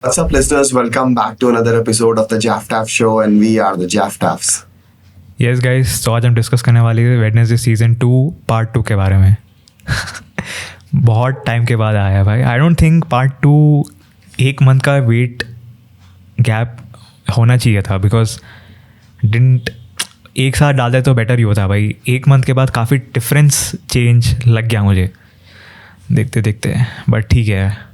What's up, listeners? Welcome back to another episode of the Jaff Taff Show, and we are the Jaff Taffs. Yes guys, तो आज हम discuss करने वाले हैं Wednesday season 2 part 2 के बारे में. बहुत टाइम के बाद आया है भाई. आई डोंट थिंक पार्ट 2 एक मंथ का वेट गैप होना चाहिए था, बिकॉज डिडंट एक साथ डाल दे तो बेटर ही होता भाई. एक मंथ के बाद काफ़ी डिफरेंस चेंज लग गया मुझे देखते देखते, बट ठीक है.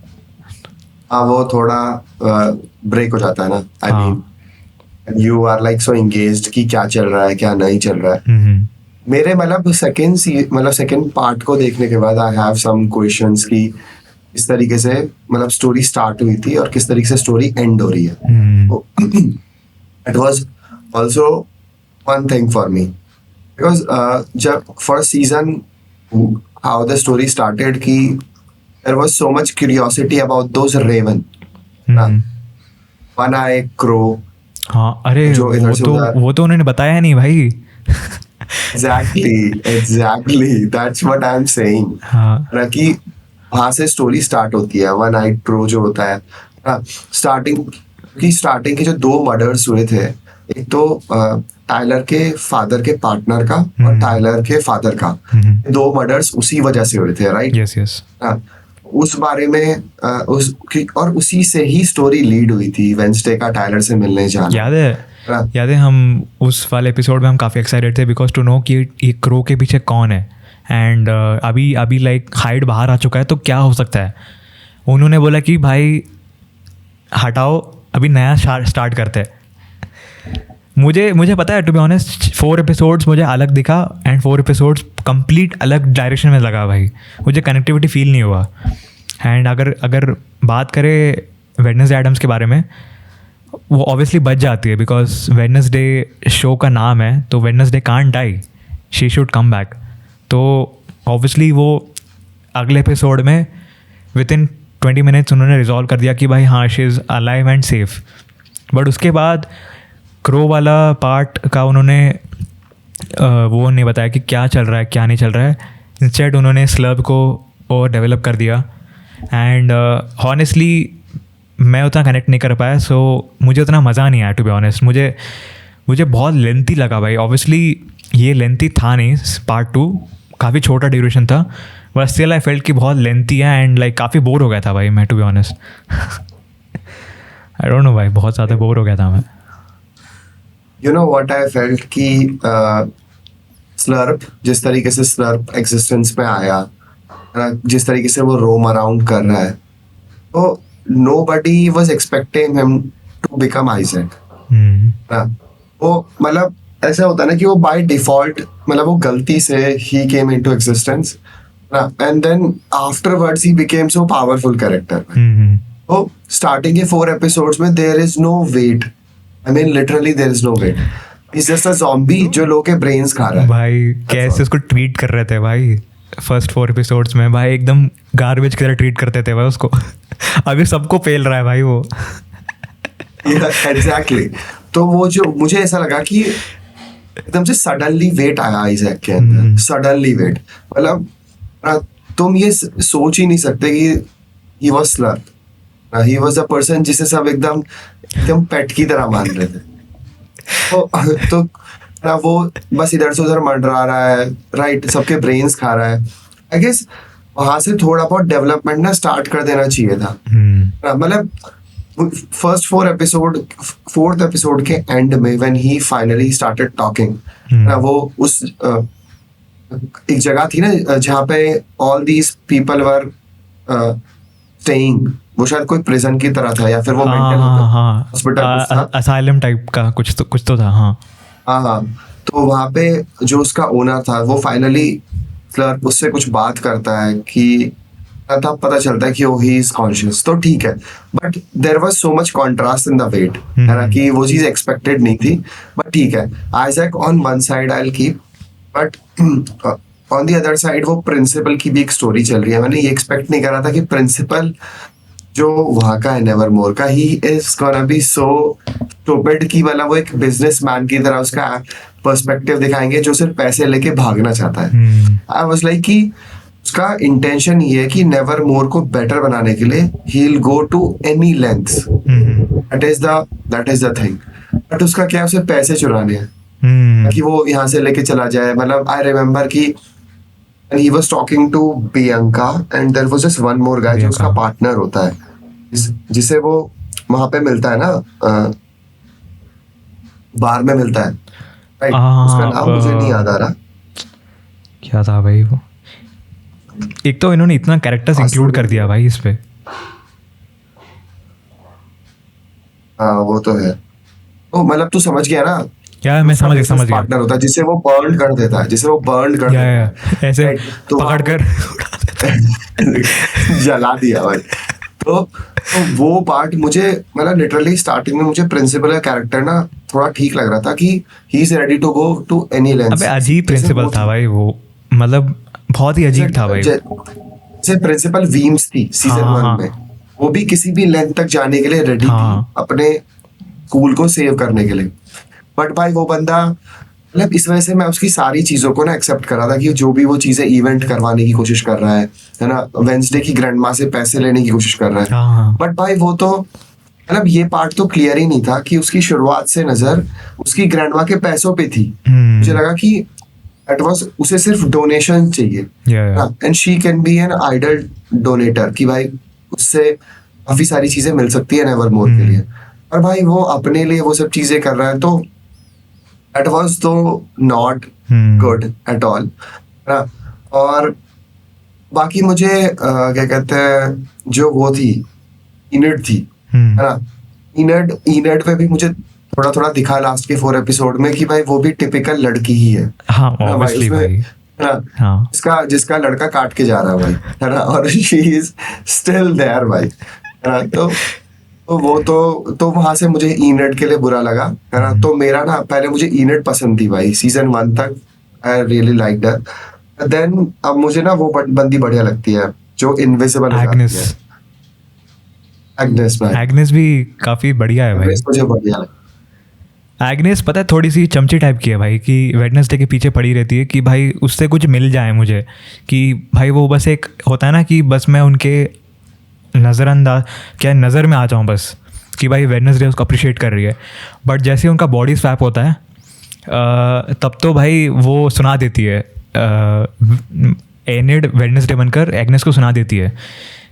हाँ, वो थोड़ा ब्रेक हो जाता है ना. I mean you are like so engaged कि क्या चल रहा है क्या नहीं चल रहा है. मेरे मतलब सेकंड पार्ट को देखने के बाद आई हैव सम क्वेश्चंस कि किस तरीके से मतलब स्टोरी स्टार्ट हुई थी और किस तरीके से स्टोरी एंड हो रही है. It was also one thing for me, because जब first season how the story started कि there was so much curiosity about those raven, one eye crow. हाँ, अरे जो इधर से उधर. वो तो उन्होंने बताया नहीं भाई. Exactly. That's what I'm saying. हाँ. ना कि वहाँ से स्टोरी स्टार्ट होती है. वन आई क्रो जो होता है स्टार्टिंग के जो 2 मर्डर्स हुए थे, एक तो टाइलर के फादर के पार्टनर का और टाइलर के फादर का. 2 मर्डर्स उसी वजह से हुए थे, राइट? यस. उस बारे में और उसी से ही स्टोरी लीड हुई थी. वेंसडे का टाइलर से मिलने जाना याद है हम उस वाले एपिसोड में हम काफ़ी एक्साइटेड थे बिकॉज टू नो कि ये क्रो के पीछे कौन है. एंड अभी लाइक हाइड बाहर आ चुका है, तो क्या हो सकता है. उन्होंने बोला कि भाई हटाओ, अभी नया स्टार्ट करते हैं. मुझे पता है, टू बी ऑनेस्ट 4 एपिसोड्स मुझे अलग दिखा एंड 4 एपिसोड्स कंप्लीट अलग डायरेक्शन में लगा भाई. मुझे कनेक्टिविटी फील नहीं हुआ. एंड अगर बात करें वेडनेसडे एडम्स के बारे में, वो ऑब्वियसली बच जाती है बिकॉज वेडनेसडे शो का नाम है, तो Wednesday can't die, she should come back. तो ऑब्वियसली वो अगले एपिसोड में विद इन 20 मिनट्स उन्होंने रिजॉल्व कर दिया कि भाई हाँ, she is alive and safe. But उसके बाद क्रो वाला पार्ट का उन्होंने वो नहीं बताया कि क्या चल रहा है क्या नहीं चल रहा है. इंस्टेड उन्होंने स्लर्प को और डेवलप कर दिया. एंड हॉनेस्टली मैं उतना कनेक्ट नहीं कर पाया, सो मुझे उतना मज़ा नहीं आया टू बी ऑनेस्ट. मुझे बहुत लेंथी लगा भाई. ऑब्वियसली ये लेंथी था नहीं, पार्ट 2 काफ़ी छोटा ड्यूरेशन था, बट स्टिल आई फेल्ट कि बहुत लेंथी है एंड लाइक काफ़ी बोर हो गया था भाई मैं, to be honest. I don't know भाई, बहुत ज़्यादा बोर हो गया था मैं. You know what I felt कि स्लर्प जिस तरीके से स्लर्प एग्जिस्टेंस में आया, जिस तरीके से वो रोम अराउंड कर रहा है, तो nobody was expecting him to become Isaac. वो मतलब ऐसा होता है ना कि वो बाय डिफॉल्ट मतलब वो गलती से he came into existence and then afterwards he became so powerful character. तो स्टार्टिंग के 4 एपिसोड्स में there is no weight. I mean literally there is no weight. He's just a zombie जो लोगों के brains खा रहा है भाई. कैसे उसको ट्रीट कर रहे थे भाई फर्स्ट 4 एपिसोड्स में भाई, एकदम गार्बेज की तरह ट्रीट करते थे भाई उसको. अभी सबको पेल रहा है भाई वो. Exactly. तो वो जो मुझे ऐसा लगा कि एकदम से सडनली वेट आया आइजैक के अंदर. सडनली वेट मतलब तुम ये सोच ही नहीं सकते कि he was slurp. He was the person जिसे सब एकदम पेट की तरह मान रहे थे. तो ना वो बस इधर से उधर मंडरा रहा है, राइट, सबके ब्रेन्स खा रहा है. आई गेस वहां से थोड़ा बहुत डेवलपमेंट ना स्टार्ट कर देना चाहिए था. मतलब फर्स्ट 4th एपिसोड के एंड में when he finally started talking, वो उस एक जगह थी ना जहाँ पे all these people were staying. वो शायद कोई प्रिजन की तरह था या फिर वो मेंटल हॉस्पिटल असाइलम टाइप का कुछ तो था. हाँ. तो वहाँ पे जो उसका ओनर था वो फाइनली स्लर्प उससे कुछ बात करता है कि तब पता चलता है कि ही इज कॉन्शियस. तो ठीक है, but there was so much contrast in the weight, है ना, कि वो चीज एक्सपेक्टेड नहीं थी. बट ठीक है, Isaac on one side I will keep, but on the other side वो प्रिंसिपल की भी एक स्टोरी चल रही है. मैंने ये एक्सपेक्ट नहीं करा था कि प्रिंसिपल जो वहाँ का है नेवरमोर का, he is gonna be so stupid कि मतलब वो एक बिजनेसमैन की तरह उसका पर्सपेक्टिव दिखाएंगे जो सिर्फ पैसे लेके भागना चाहता है. आई वाज लाइक कि उसका इंटेंशन ये है कि नेवर मोर को बेटर बनाने के लिए he will go to any lengths, that is the thing. But उसका क्या है, उसे पैसे चुराने हैं कि वो यहाँ से लेके चला जाए। मतलब आई रिमेम्बर कि and he was talking to Bianca and there was just one more guy जो उसका पार्टनर होता है, जिसे वो वहां पे मिलता है ना, बार में मिलता है, राइट? उसका नाम मुझे नहीं याद आ रहा, क्या था भाई वो। एक तो इन्होंने इतना कैरेक्टर्स इंक्लूड कर दिया भाई इस पे। हाँ वो तो है। तो मतलब तू समझ गया ना, क्या मैं समझ गया पार्टनर होता है जिसे वो बर्न कर देता है, ऐसे तो पकड़ कर जला दिया भाई। तो वो पार्ट मुझे मतलब लिटरली स्टार्टिंग में मुझे प्रिंसिपल का कैरेक्टर ना थोड़ा ठीक लग रहा था कि he is ready to go to any length. अबे अजीब प्रिंसिपल था भाई वो, मतलब बहुत ही अजीब था भाई। जैसे प्रिंसिपल वीम्स थी सीजन 1 में, वो भी किसी भी लेंथ तक जाने के लिए रेडी थी अपने स्कूल को सेव करने के लिए। बट भाई वो बंदा, मतलब इस वजह से मैं उसकी सारी चीजों को ना एक्सेप्ट कर रहा था कि जो भी वो चीजें इवेंट करवाने की कोशिश कर रहा है ना, वेंसडे की ग्रैंड माँ से पैसे लेने की कोशिश कर रहा है। बट भाई वो तो मतलब ये पार्ट तो क्लियर ही नहीं था कि उसकी शुरुआत से नजर उसकी ग्रैंड माँ के पैसों पे थी। मुझे लगा कि इट वाज उसे सिर्फ डोनेशन चाहिए, and she can be an ideal donator, कि भाई उससे काफी सारी चीजें मिल सकती है नेवर मोर के लिए। और भाई वो अपने लिए वो सब चीजें कर रहा है, तो that was तो not good at all, है ना। और बाकी मुझे क्या कहते हैं, जो वो थी इनड थी, है ना, इनड पे भी मुझे थोड़ा थोड़ा दिखा लास्ट के 4 एपिसोड में कि भाई वो भी टिपिकल लड़की ही है। हाँ ऑब्वियसली भाई, है ना, जिसका लड़का काट के जा रहा है भाई, है ना, और शी इज स्टिल देयर भाई, है ना। तो वो तो वहां से मुझे इनड के लिए बुरा लगा, है ना। तो मेरा ना पहले मुझे इनड पसंद थी भाई, सीजन 1 तक I really liked her. Then अब मुझे ना वो बंदी बढ़िया लगती है जो इनविजिबल है, एग्नेस भाई। एग्नेस भी काफी बढ़िया है भाई, मुझे बढ़िया लगता। एग्नेस पता है थोड़ी सी चमची टाइप की है भाई, कि वेडनेसडे के पीछे पड़ी रहती है कि भाई उससे कुछ मिल जाए मुझे, कि भाई वो बस एक होता है ना कि बस मैं उनके नज़रअंदाज क्या नज़र में आ जाऊँ बस, कि भाई वेडनेसडे उसको अप्रिशिएट कर रही है। बट जैसे उनका बॉडी स्वैप होता है तब तो भाई वो सुना देती है, एनिड वेडनेसडे बनकर एग्नेस को सुना देती है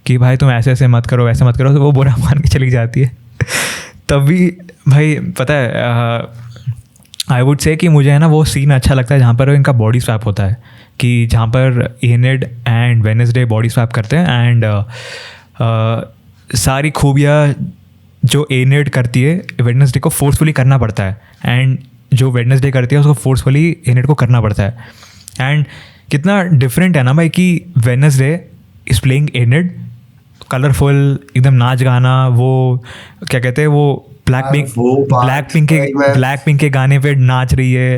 कि भाई तुम ऐसे ऐसे मत करो, ऐसे मत करो, तो वो बुरा मान के चली जाती है। तभी भाई पता है आई वुड से कि मुझे है ना वो सीन अच्छा लगता है जहाँ पर इनका बॉडी स्वैप होता है, कि जहाँ पर Enid and Wednesday body swap करते हैं, एंड सारी खूबियाँ जो एनिड करती है वेडनेसडे को फोर्सफुली करना पड़ता है, एंड जो वेडनेसडे करती है उसको फोर्सफुली एनिड को करना पड़ता है। एंड कितना डिफरेंट है ना भाई कि Wednesday is playing Enid, colourful एकदम नाच गाना, वो क्या कहते हैं वो ब्लैक पिंक के गाने पे नाच रही है,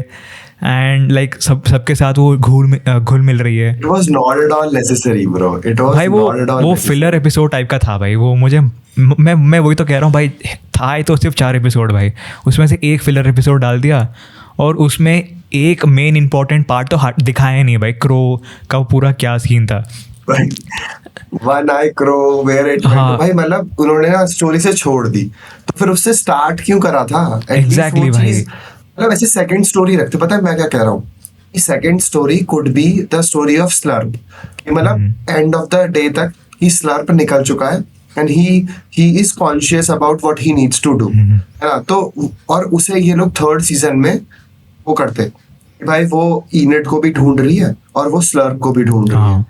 एंड लाइक सबके साथ वो घुल मिल रही है। It was not at all necessary, bro. It was भाई वो फिलर एपिसोड टाइप का था भाई वो। मुझे मैं वही तो कह रहा हूँ भाई, था ही तो सिर्फ 4 एपिसोड भाई, उसमें से एक फिलर एपिसोड डाल दिया, और उसमें एक मेन इंपॉर्टेंट पार्ट तो दिखाया नहीं भाई, क्रो का पूरा क्या सीन था। One eye crow, where it went. भाई मतलब उन्होंने ना स्टोरी से छोड़ दी, तो फिर उससे स्टार्ट क्यों करा था? एग्जैक्टली भाई, मतलब ऐसे सेकंड स्टोरी रखते। पता है मैं क्या कह रहा हूँ, second story could be the story of Slurp, मतलब एंड ऑफ द डे तक ही स्लर्प निकल चुका है, and he is conscious about what he needs to do, है ना। तो और उसे ये लोग 3rd सीजन में वो करते भाई, वो इनेट को भी ढूंढ रही है और वो स्लर्प को भी ढूंढ रही है,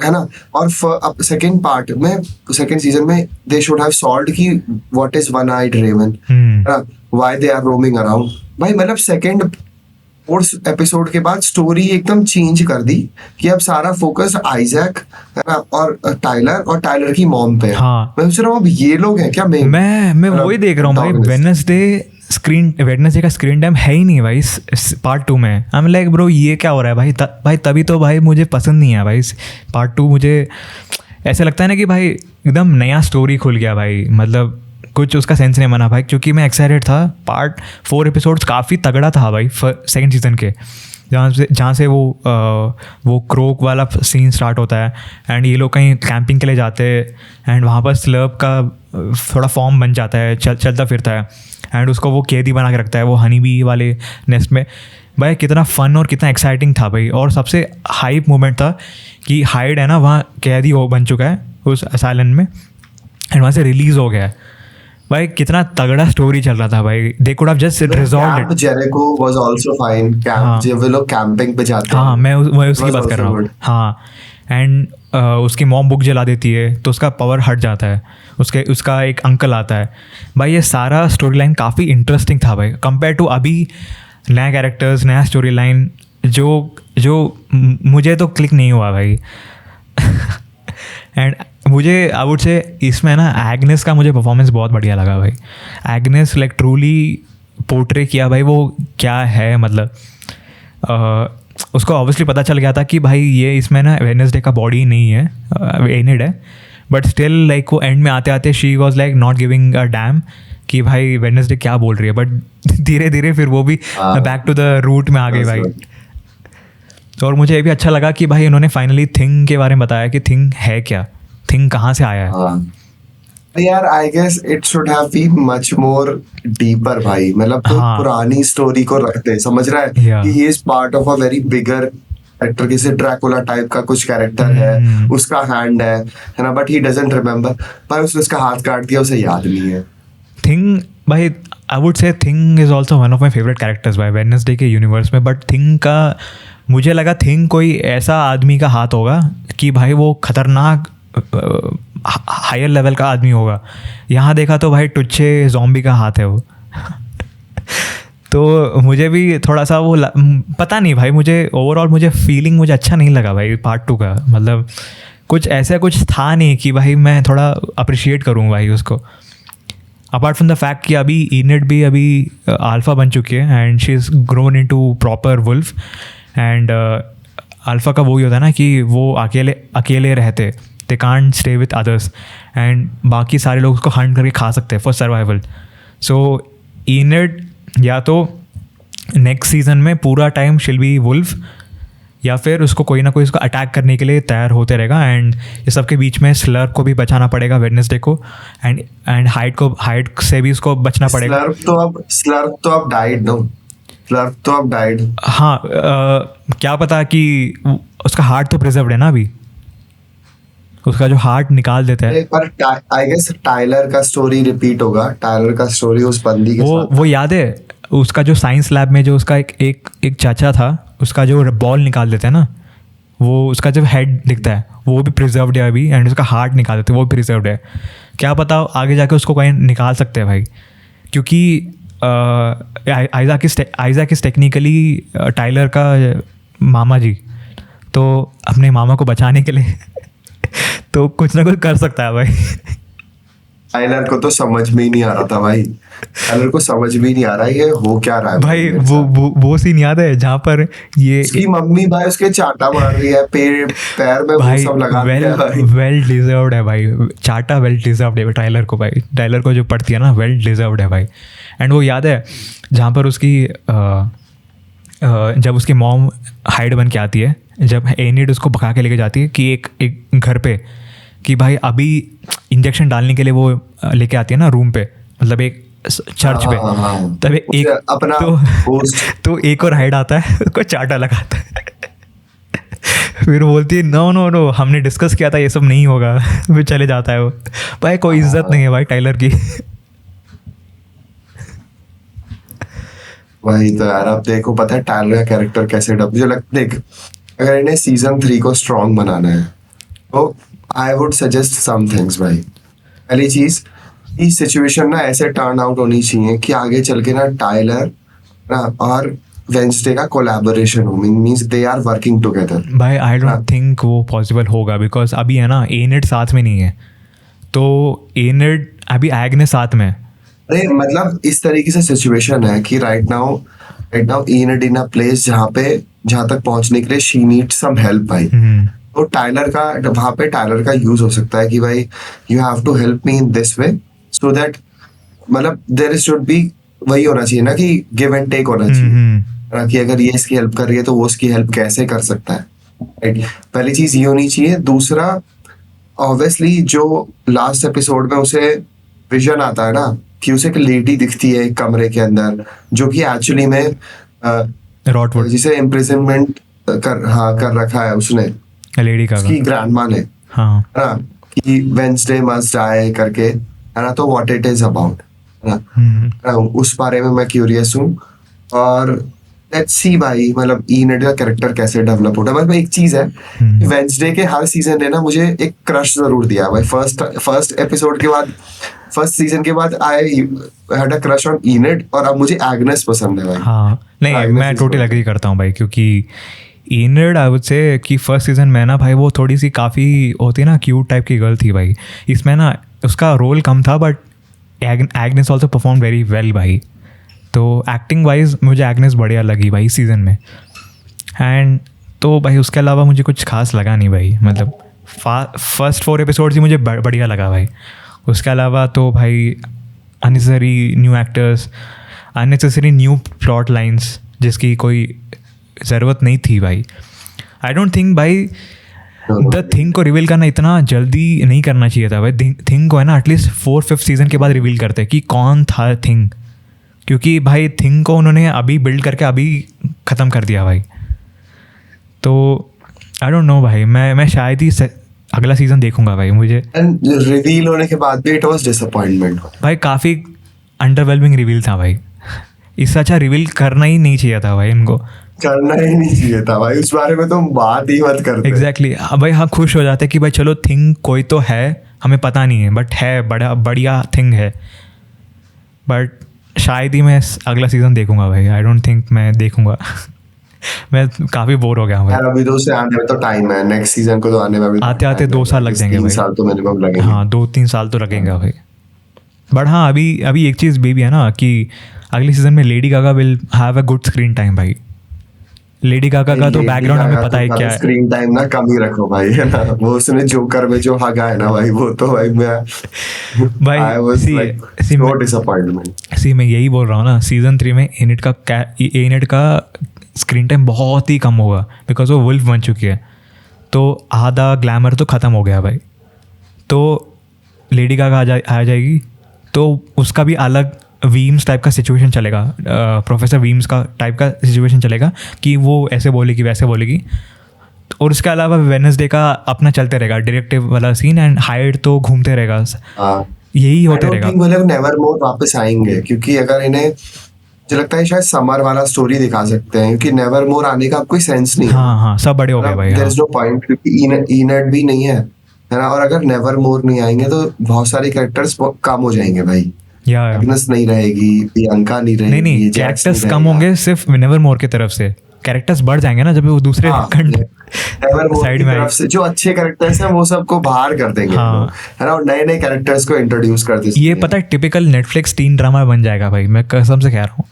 है ना। और अब सेकंड पार्ट में, सेकंड सीजन में दे शुड हैव सॉल्व्ड कि what is one eyed raven, है ना, why they are roaming around. भाई मतलब सेकंड 4th एपिसोड के बाद स्टोरी एकदम चेंज कर दी कि अब सारा फोकस आइजैक, है ना, और टाइलर की मॉम पे है। मैं सोच रहा हूँ अब ये लोग हैं क्या? मैं वही देख रहा हूँ भाई, वेडनेसडे का स्क्रीन टाइम है ही नहीं भाई पार्ट 2 में। आई एम लाइक ब्रो ये क्या हो रहा है भाई तभी तो भाई मुझे पसंद नहीं है भाई पार्ट 2। मुझे ऐसा लगता है ना कि भाई एकदम नया स्टोरी खुल गया भाई, मतलब कुछ उसका सेंस नहीं बना भाई, क्योंकि मैं एक्साइटेड था। पार्ट 4 एपिसोड्स काफ़ी तगड़ा था भाई सेकंड सीजन के, जहाँ से वो क्रोक वाला सीन स्टार्ट होता है एंड ये लोग कहीं कैंपिंग के लिए जाते हैं एंड वहाँ पर स्लर्प का थोड़ा फॉर्म बन जाता है, चलता फिरता है एंड उसको वो कैदी बना के रखता है वो हनी बी वाले नेस्ट में। भाई कितना फ़न और कितना एक्साइटिंग था भाई। और सबसे हाइप मोमेंट था कि हाइड है ना वहाँ कैदी हो बन चुका है उस असाइलम में एंड वहाँ से रिलीज़ हो गया है। भाई कितना तगड़ा स्टोरी चल रहा था भाई। They could have just resolved camp Jericho was also fine. Camp जब वो लोग कैंपिंग पे जाते हैं, हाँ मैं उसकी बात कर रहा हूँ। हाँ एंड उसकी मॉम बुक जला देती है तो उसका पावर हट जाता है, उसका एक अंकल आता है। भाई ये सारा स्टोरी लाइन काफ़ी इंटरेस्टिंग था भाई कंपेयर टू अभी नया कैरेक्टर्स, नया स्टोरी लाइन जो मुझे तो क्लिक नहीं हुआ भाई। एंड मुझे आई वुड से इसमें ना एग्नेस का मुझे परफॉर्मेंस बहुत बढ़िया लगा भाई। एग्नेस लाइक ट्रूली पोर्ट्रे किया भाई वो क्या है, मतलब उसको ऑब्वियसली पता चल गया था कि भाई ये इसमें ना वेडनेसडे का बॉडी नहीं है, एनिड है, बट स्टिल लाइक वो एंड में आते आते she was like not giving a dam कि भाई वेडनेसडे क्या बोल रही है। बट धीरे धीरे फिर वो भी बैक टू द रूट में आ गई भाई। और मुझे ये भी अच्छा लगा कि भाई उन्होंने फाइनली थिंग के बारे में बताया कि थिंग है क्या, थिंग कहाँ से आया है। यार I guess it should have been much more deeper भाई। मतलब तो पुरानी स्टोरी को रखते, समझ रहा है कि he is part of a very bigger character, किसी ड्रैकुला टाइप का कुछ कैरेक्टर है, उसका हैंड है ना, बट ही डजंट रिमेम्बर। पर उसने उसका हाथ काट दिया, उसे याद नहीं है। थिंग भाई I would say thing is also one of my favourite characters भाई वेडनेसडे के यूनिवर्स में। बट थिंग का मुझे लगा थिंग कोई ऐसा आदमी का हाथ होगा कि भाई वो खतरनाक हायर लेवल का आदमी होगा। यहाँ देखा तो भाई टुच्चे ज़ॉम्बी का हाथ है वो। तो मुझे भी थोड़ा सा वो पता नहीं भाई, मुझे ओवरऑल फीलिंग मुझे अच्छा नहीं लगा भाई पार्ट 2 का। मतलब कुछ था नहीं कि भाई मैं थोड़ा अप्रिशिएट करूँ भाई उसको, अपार्ट फ्रॉम द फैक्ट कि अभी इनेट भी अभी अल्फ़ा बन चुकी है and she is grown into proper wolf. And alpha का वही होता है ना कि वो अकेले रहते, they can't stay with others and बाकी सारे लोग उसको हंट करके खा सकते हैं फॉर सर्वाइवल। सो इनेट या तो नेक्स्ट सीजन में पूरा टाइम शिल बी वुल्फ या फिर उसको कोई ना कोई उसको अटैक करने के लिए तैयार होते रहेगा। एंड इस सब के बीच में स्लर्प को भी बचाना पड़ेगा वेडनेसडे को, एंड हाइड से भी उसको बचना पड़ेगा। स्लर्प तो अब डाइड। हाँ क्या पता कि उसका हार्ट तो प्रिजर्व्ड है ना अभी, उसका जो हार्ट निकाल देता है। पर आई गेस टाइलर का स्टोरी रिपीट होगा। टाइलर का स्टोरी उस बंदी के साथ, वो याद है उसका जो साइंस लैब में जो उसका एक चाचा था, उसका जो बॉल निकाल देता है ना, वो उसका जब हेड दिखता है वो भी प्रिजर्व्ड है अभी, एंड उसका हार्ट निकाल देते हैं वो भी प्रिजर्व्ड है। क्या पता आगे जाके उसको कहीं निकाल सकते हैं भाई, क्योंकि आइजैक इज टेक्निकली टाइलर का मामा जी, तो अपने मामा को बचाने के लिए तो कुछ ना कुछ कर सकता है भाई। टाइलर को तो समझ में ही नहीं आ रहा था भाई, टाइलर को समझ में ही नहीं आ रहा ये हो क्या रहा है भाई। वो सीन याद है जहाँ पर ये उसकी मम्मी भाई उसके चाटा मार रही है, पैर में वो सब लगा दिया है। वेल डिजर्व्ड है भाई चाटा, वेल डिजर्व्ड है टाइलर को भाई, टाइलर को जो पड़ती है ना वेल डिजर्व्ड है भाई। एंड वो याद है जहाँ पर उसकी जब उसकी मॉम हाइड बन के आती है, जब एनिड उसको भगा के लेके जाती है कि एक घर पे कि भाई अभी इंजेक्शन डालने के लिए वो लेके आती है ना रूम पे, मतलब एक चर्च पे, तब एक अपना तो एक और हाइड आता है उसको चाटा लगाता है। फिर बोलती है नो हमने डिस्कस किया था ये सब नहीं होगा, फिर चले जाता है वो। भाई कोई इज्जत नहीं है भाई टाइलर की। वही तो यार, अब देखो पता है टाइलर का कैरेक्टर कैसे मुझे लगता है अगर इन्हें सीजन 3 को स्ट्रॉन्ग बनाना है तो I would suggest some things भाई। पहली चीज, इस सिचुएशन ना ऐसे टर्न आउट होनी चाहिए कि आगे चल के ना टाइलर ना और वेडनेसडे का कोलैबोरेशन हो, means they are working together. भाई आई डोंट थिंक वो पॉसिबल होगा, बिकॉज अभी है ना एनिड साथ में नहीं है, तो एनिड अभी एग्नेस साथ में। अरे मतलब इस तरीके से सिचुएशन है कि right now Enid in a place जहाँ तक पहुंचने के लिए शी नीड सम हेल्प भाई। तो टाइलर का वहाँ पे टाइलर का यूज हो सकता है कि भाई you have to help me in this way, so that मतलब देयर शुड बी वही होना चाहिए ना कि गिव एंड टेक होना चाहिए। कि अगर ये इसकी हेल्प कर रही है तो वो उसकी हेल्प कैसे कर सकता है, राइट? पहली चीज ये होनी चाहिए। दूसरा, ऑब्वियसली जो लास्ट एपिसोड में उसे विजन आता है ना कि उसे एक लेडी दिखती है एक कमरे के अंदर, जो कि एक्चुअली में रॉटवुड जिसे इम्प्रिजनमेंट कर रखा है उसने, लेडी का उसकी ग्रैंडमा ने, हाँ है ना, कि वेंसडे मस्ट डाई करके, है ना, तो व्हाट इट इज अबाउट, है ना, है ना, उस बारे में मैं क्यूरियस हूँ। और लेट्स सी भाई, मतलब ईनेड का कैरेक्टर कैसे डेवलप होता है। बस एक चीज है, वेंसडे के हर सीजन ने ना मुझे एक क्रश जरूर दिया भाई। फर्स्ट एपिसोड के बाद, फर्स्ट सीजन के बाद I had a crush on Enid, और अब मुझे एग्नेस पसंद है भाई। हाँ नहीं Agnes मैं is टोटली good. एग्री करता हूँ भाई, क्योंकि इनर्ड आई वुड से कि फर्स्ट सीजन में ना भाई वो थोड़ी सी काफ़ी होती है ना, क्यूट टाइप की गर्ल थी भाई। इसमें ना उसका रोल कम था, but Agnes also perform very well भाई। तो एक्टिंग वाइज मुझे एग्नेस बढ़िया लगी भाई सीज़न में। एंड तो भाई उसके अलावा मुझे कुछ खास लगा नहीं भाई, मतलब फर्स्ट 4 एपिसोड्स ही मुझे बढ़िया लगा भाई। उसके अलावा तो भाई unnecessary new actors, unnecessary new plot lines जिसकी कोई ज़रूरत नहीं थी भाई। आई डोंट थिंक भाई द थिंग को रिवील करना इतना जल्दी नहीं करना चाहिए था भाई। थिंग को है ना एटलीस्ट 4-5 सीज़न के बाद रिवील करते कि कौन था थिंग, क्योंकि भाई थिंग को उन्होंने अभी बिल्ड करके अभी ख़त्म कर दिया भाई। तो आई डोंट नो भाई, मैं शायद ही अगला सीज़न देखूंगा भाई। मुझे रिवील होने के बाद भी इट वाज डिसअपॉइंटमेंट भाई, काफ़ी अंडरवेलमिंग रिवील था भाई। इससे अच्छा रिवील करना ही नहीं चाहिए था भाई इनको, करना ही नहीं चाहिए था भाई। उस बारे में तुम बात ही मत करते। एग्जैक्टली भाई। हाँ खुश हो जाते कि भाई चलो थिंग कोई तो है, हमें पता नहीं है बट है, बड़ा बढ़िया थिंग है। बट शायद ही मैं अगला सीज़न देखूंगा भाई। आई डोंट थिंक मैं देखूंगा मैं काफ़ी बोर हो गया हूँ यार भाई। अभी तो उसे आने में तो टाइम है, नेक्स्ट सीजन को तो आने में भी आते आते 2 साल लग जाएंगे 3 भाई। साल तो मिनिमम लगेंगे। हाँ 2-3 साल तो लगेंगे भाई। बट हाँ अभी एक चीज़ भी है ना कि अगले सीज़न में Lady Gaga will have a good screen time भाई। लेडी गागा का तो बैकग्राउंड हमें पता है क्या है। स्क्रीन टाइम ना कम ही रखो भाई, है ना। वो उसने जोकर में जो हगा है ना भाई, वो तो भाई मैं भाई I was C like C so disappointment। मैं यही बोल रहा हूँ ना, सीज़न 3 में एनेट का स्क्रीन टाइम बहुत ही कम होगा, बिकॉज वो वुल्फ बन चुकी है। तो आधा ग्लैमर तो ख़त्म हो गया भाई। तो लेडी गागा आ जाएगी तो उसका भी अलग वीम्स टाइप का सिचुएशन चलेगा, प्रोफेसर वीम्स का टाइप का सिचुएशन चलेगा कि वो ऐसे बोलेगी वैसे बोलेगी। और उसके अलावा वेडनेसडे का अपना चलते रहेगा डिटेक्टिव वाला सीन, एंड हाइड तो घूमते रहेगा, यही होते रहेगा। वो लोग नेवर मोर वापस आएंगे, क्योंकि अगर इन्हें, मुझे लगता है शायद समर वाला स्टोरी दिखा सकते हैं, क्योंकि नेवर मोर आने का कोई सेंस नहीं है। हाँ सब बड़े हो गए भाई। देयर इज नो पॉइंट, क्योंकि ईनेट भी नहीं है ना। और अगर नेवर मोर नहीं आएंगे तो बहुत सारे कैरेक्टर्स कम हो जाएंगे भाई। एग्नेस नहीं रहेगी, प्रियंका नहीं रहेगी, नहीं कैरेक्टर्स कम होंगे सिर्फ नेवर मोर की तरफ से। कैरेक्टर्स बढ़ जाएंगे ना जब वो दूसरे साइड में तरफ से जो अच्छे कैरेक्टर्स हैं वो सबको बाहर कर देंगे, हाँ। है ना, और नए नए कैरेक्टर्स को इंट्रोड्यूस कर देंगे। ये पता है टिपिकल नेटफ्लिक्स टीन ड्रामा बन जाएगा भाई, मैं कसम से कह रहा हूँ।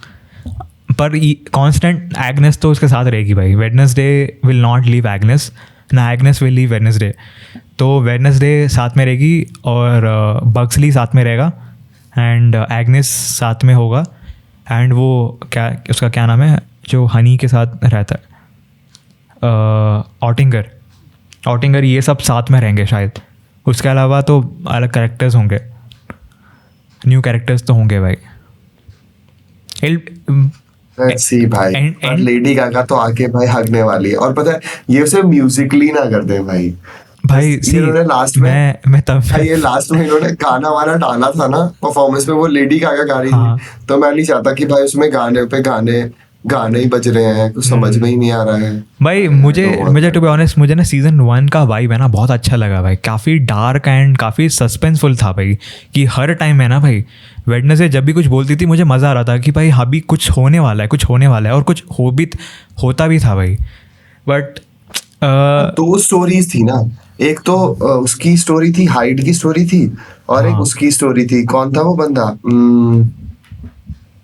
पर कांस्टेंट एग्नेस तो उसके साथ रहेगी भाई। Wednesday will not leave Agnes, ना एग्नेस विल लीव वेडनेसडे। तो वेडनेसडे साथ में रहेगी और बक्सली साथ में रहेगा एंड एग्नेस साथ में होगा। एंड वो क्या उसका क्या नाम है जो हनी के साथ रहता है, ऑटिंगर, ये सब साथ में रहेंगे शायद। उसके अलावा तो अलग कैरेक्टर्स होंगे, न्यू कैरेक्टर्स तो होंगे भाई। Let's see भाई। और लेडी गागा तो आके भाई हगने वाली है, और पता है ये उसे म्यूजिकली ना कर दे भाई। इन्होंने लास्ट में मैं तब ये लास्ट में इन्होंने गाना वाना डाला था ना परफॉर्मेंस में, वो लेडी गागा गा रही थी। तो मैं नहीं चाहता कि भाई उसमें गाने पे गाने ही बज रहे हैं, कुछ समझ में ही नहीं आ रहा है भाई। मुझे टू बी ऑनेस्ट मुझे ना सीजन 1 का वाइब है ना बहुत अच्छा लगा भाई। काफ़ी डार्क एंड काफ़ी सस्पेंसफुल था भाई, कि हर टाइम है ना भाई वेडनेसडे जब भी कुछ बोलती थी मुझे मज़ा आ रहा था कि भाई अभी कुछ होने वाला है, और कुछ होता भी था भाई। बट 2 स्टोरीज थी ना, एक तो उसकी स्टोरी थी, हाइड की स्टोरी थी, और एक उसकी स्टोरी थी। कौन था वो बंदा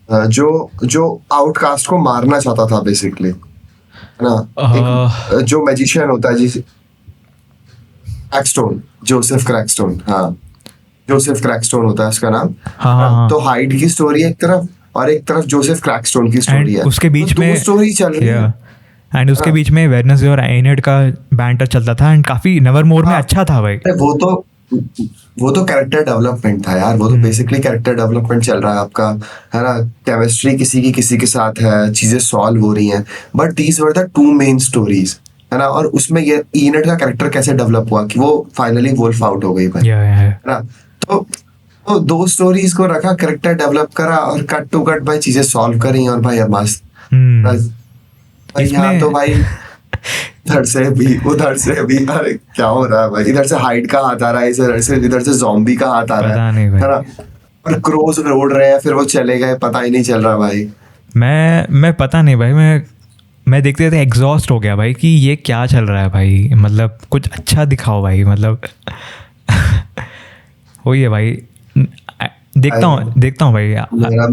जो आउटकास्ट को मारना चाहता था बेसिकली, है ना, जो मैजिशियन होता है जिस जोसेफ क्रैकस्टोन, हाँ जोसेफ क्रैकस्टोन होता है उसका नाम। हाँ। तो हाइड की स्टोरी एक तरफ और एक तरफ जोसेफ क्रैकस्टोन की स्टोरी है, उसके बीच तो में स्टोरी चल रही है। एंड उसके बीच में वेडनेसडे और एनेट का बैंटर चलता था एंड काफी नेवरमोर में अच्छा था भाई। अरे वो तो कैरेक्टर डेवलपमेंट था यार, वो तो बेसिकली कैरेक्टर डेवलपमेंट चल रहा है आपका, है ना। केमिस्ट्री किसी के साथ है, चीजें सॉल्व हो रही हैं, but these were the two main stories, है ना। और उसमें ये इनेट का कैरेक्टर कैसे डेवलप हुआ कि वो फाइनली वुल्फ आउट हो गई भाई, है ना। तो दो स्टोरीज को रखा, कैरेक्टर डेवलप करा और कट टू कट भाई चीजें सॉल्व करी और भाई मस्त। भाई यहाँ तो भाई इधर से भी उधर से भी, अरे क्या हो रहा है भाई, इधर से हाइड का हाथ आ रहा है, इधर से ज़ॉम्बी का हाथ आ रहा है ना। और क्रोज उड़ रहे हैं, फिर वो चले गए, पता ही नहीं चल रहा भाई। मैं पता नहीं भाई, मैं देखते देखते एग्जॉस्ट हो गया भाई कि ये क्या चल रहा है भाई, मतलब कुछ अच्छा दिखाओ भाई, मतलब वही है भाई। देखता हूँ भाई,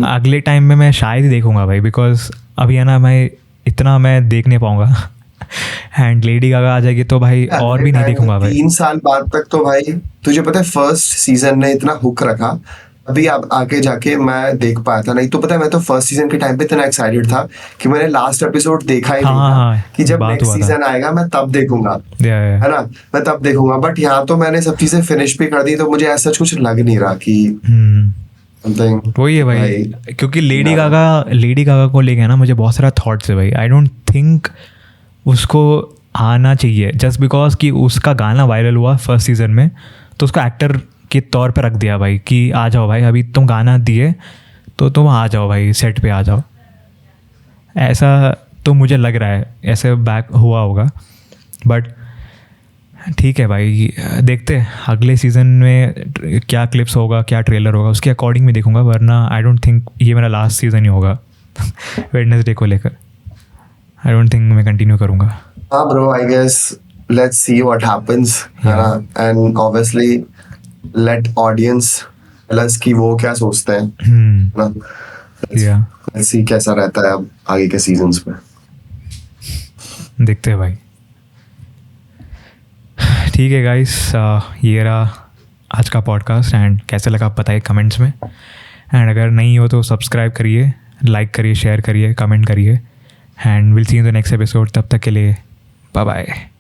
अगले टाइम में मैं शायद ही देखूंगा भाई, बिकॉज अभी है ना मैं इतना मैं देख नहीं पाऊंगा एंड लेडी गागा आ जाएगी तो भाई और भी नहीं देखूंगा भाई। 3 साल बाद तक तो भाई तुझे पता है फर्स्ट सीजन ने इतना हुक रखा, अभी अब आगे जाके मैं देख पाया था। नहीं तो पता है मैं तो फर्स्ट सीजन के टाइम पे इतना एक्साइटेड था कि मैंने लास्ट एपिसोड देखा ही नहीं था कि जब नेक्स्ट सीजन आएगा मैं तब देखूंगा, है ना, मैं तब देखूंगा। बट यहाँ तो मैंने सब चीजें फिनिश भी कर दी, तो मुझे ऐसा कुछ लग नहीं रहा कि वही है भाई, क्योंकि लेडी गागा को लेके ना मुझे बहुत सारा थॉट्स है भाई। आई डोंट थिंक उसको आना चाहिए जस्ट बिकॉज कि उसका गाना वायरल हुआ फर्स्ट सीजन में, तो उसको एक्टर के तौर पे रख दिया भाई कि आ जाओ भाई, अभी तुम गाना दिए तो तुम आ जाओ भाई, सेट पे आ जाओ। ऐसा तो मुझे लग रहा है, ऐसे बैक हुआ होगा। बट ठीक है भाई, देखते हैं अगले सीज़न में क्या क्लिप्स होगा, क्या ट्रेलर होगा, उसके अकॉर्डिंग में देखूंगा। वरना आई डोंट थिंक ये मेरा लास्ट सीज़न ही होगा वेडनेसडे को लेकर। आई डोंट थिंक मैं कंटिन्यू करूँगा। हाँ bro, I guess let's see what happens, है ना, and obviously let audience tell us कि वो क्या सोचते हैं, ना। लेट्स सी कैसा रहता है अब आगे के सीजन्स में, देखते हैं भाई। ठीक है गाइस, ये रहा आज का पॉडकास्ट एंड कैसे लगा आप बताइए कमेंट्स में। एंड अगर नहीं हो तो सब्सक्राइब करिए, लाइक करिए, शेयर करिए, कमेंट करिए and will see in the next episode. तब तक के लिए बाय बाय।